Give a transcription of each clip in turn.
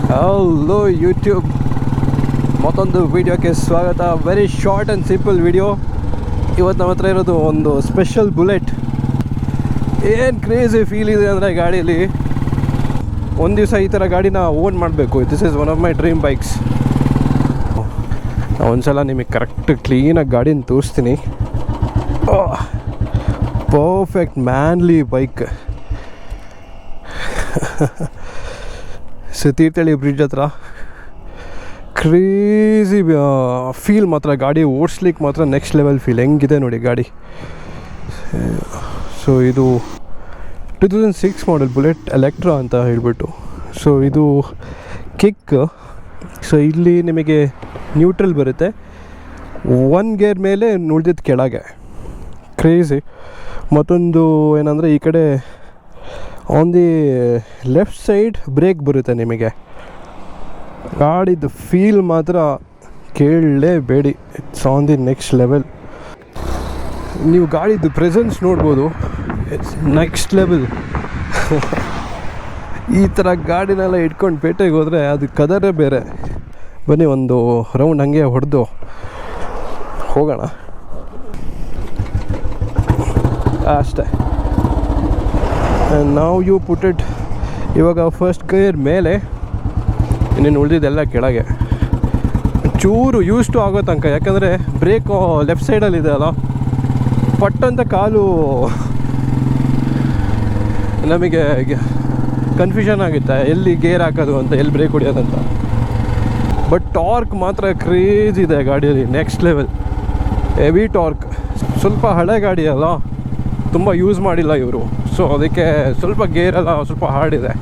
Hello YouTube, ಮತ್ತೊಂದು ವಿಡಿಯೋಕ್ಕೆ ಸ್ವಾಗತ. Very short and simple video. ಇವತ್ತು ನಮ್ಮ ಹತ್ರ ಇರೋದು ಒಂದು ಸ್ಪೆಷಲ್ ಬುಲೆಟ್. ಏನು ಕ್ರೇಜಿ ಫೀಲ್ ಇದೆ ಅಂದರೆ ಗಾಡೀಲಿ ಒಂದು ದಿವಸ ಈ ಥರ ಗಾಡಿನ ಓನ್ ಮಾಡಬೇಕು. This is one of my dream bikes. ಒಂದ್ಸಲ ನಿಮಗೆ ಕರೆಕ್ಟ್ ಕ್ಲೀನಾಗಿ ಗಾಡಿನ ತೋರಿಸ್ತೀನಿ. Perfect manly bike. Thirthahalli bridge ಹತ್ರ ಕ್ರೇಜಿ ಫೀಲ್ ಮಾತ್ರ. ಗಾಡಿ ಓಡಿಸ್ಲಿಕ್ಕೆ ಮಾತ್ರ ನೆಕ್ಸ್ಟ್ ಲೆವೆಲ್ ಫೀಲ್. ಹೆಂಗಿದೆ ನೋಡಿ ಗಾಡಿ. ಸೊ ಇದು 2006 ಮಾಡೆಲ್ ಬುಲೆಟ್ ಎಲೆಕ್ಟ್ರಾ ಅಂತ ಹೇಳ್ಬಿಟ್ಟು. ಸೊ ಇದು ಕಿಕ್. ಸೊ ಇಲ್ಲಿ ನಿಮಗೆ ನ್ಯೂಟ್ರಲ್ ಬರುತ್ತೆ, 1 ಗೇರ್ ಮೇಲೆ ಉಳಿದಿದ್ದು ಕೆಳಗೆ. ಕ್ರೇಜಿ. ಮತ್ತೊಂದು ಏನಂದರೆ ಈ ಕಡೆ on the left side brake ಬರುತ್ತೆ ನಿಮಗೆ. ಗಾಡಿದು ಫೀಲ್ ಮಾತ್ರ ಕೇಳಲೇಬೇಡಿ. It's on the next level. ನೀವು ಗಾಡಿದು ಪ್ರೆಸೆನ್ಸ್ ನೋಡ್ಬೋದು. It's next level. ಈ ಥರ ಗಾಡಿನೆಲ್ಲ ಇಟ್ಕೊಂಡು ಪೇಟೆಗೆ ಹೋದರೆ ಅದು ಕದರೇ ಬೇರೆ. ಬನ್ನಿ ಒಂದು ರೌಂಡ್ ಹಾಗೆ ಹೊಡೆದು ಹೋಗೋಣ ಅಷ್ಟೇ. ನಾವು ಯು ಪುಟ್ ಇಟ್. ಇವಾಗ ಫಸ್ಟ್ ಗೇರ್ ಮೇಲೆ, ಇನ್ನೇನು ಉಳಿದಿದ್ದೆಲ್ಲ ಕೆಳಗೆ. ಚೂರು ಯೂಸ್ ಟು ಆಗೋ ತನಕ, ಯಾಕಂದರೆ ಬ್ರೇಕು ಲೆಫ್ಟ್ ಸೈಡಲ್ಲಿದೆ ಅಲ್ಲ, ಪಟ್ಟಂತ ಕಾಲು ನಮಗೆ ಕನ್ಫ್ಯೂಷನ್ ಆಗುತ್ತೆ ಎಲ್ಲಿ ಗೇರ್ ಹಾಕೋದು ಅಂತ, ಎಲ್ಲಿ ಬ್ರೇಕ್ ಹೊಡಿಯೋದಂತ. ಬಟ್ ಟಾರ್ಕ್ ಮಾತ್ರ ಕ್ರೇಜ್ ಇದೆ ಗಾಡಿಯಲ್ಲಿ, ನೆಕ್ಸ್ಟ್ ಲೆವೆಲ್. Heavy torque. ಸ್ವಲ್ಪ ಹಳೆ ಗಾಡಿ ಅಲ್ಲ, ತುಂಬ ಯೂಸ್ ಮಾಡಿಲ್ಲ ಇವರು. ಸೊ ಅದಕ್ಕೆ ಸ್ವಲ್ಪ ಗೇರೆಲ್ಲ ಸ್ವಲ್ಪ ಹಾರ್ಡಿದೆ.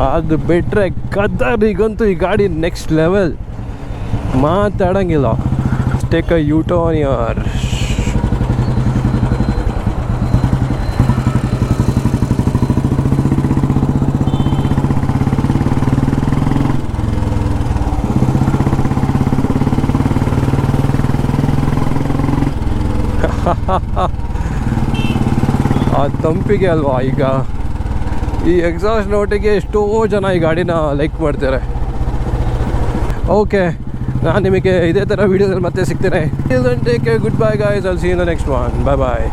ಅದು ಬಿಟ್ಟರೆ ಕದರಿಗಂತೂ ಈ ಗಾಡಿ ನೆಕ್ಸ್ಟ್ ಲೆವೆಲ್, ಮಾತಾಡೋಂಗಿಲ್ಲ. ಟೇಕ್ ಅ ಯು ಟರ್ನ್ ಯಾರ್. ಆ ತಂಪಿಗೆ ಅಲ್ವಾ ಈಗ ಈ ಎಕ್ಸಾಸ್ಟ್ ನೋಟಿಗೆ ಎಷ್ಟೋ ಜನ ಈ ಗಾಡಿನ ಲೈಕ್ ಮಾಡ್ತಾರೆ. ಓಕೆ, ನಾನು ನಿಮಗೆ ಇದೇ ಥರ ವೀಡಿಯೋದಲ್ಲಿ ಮತ್ತೆ ಸಿಗ್ತೇನೆ. Take care, good bye guys. I will see you in the next one. Bye bye.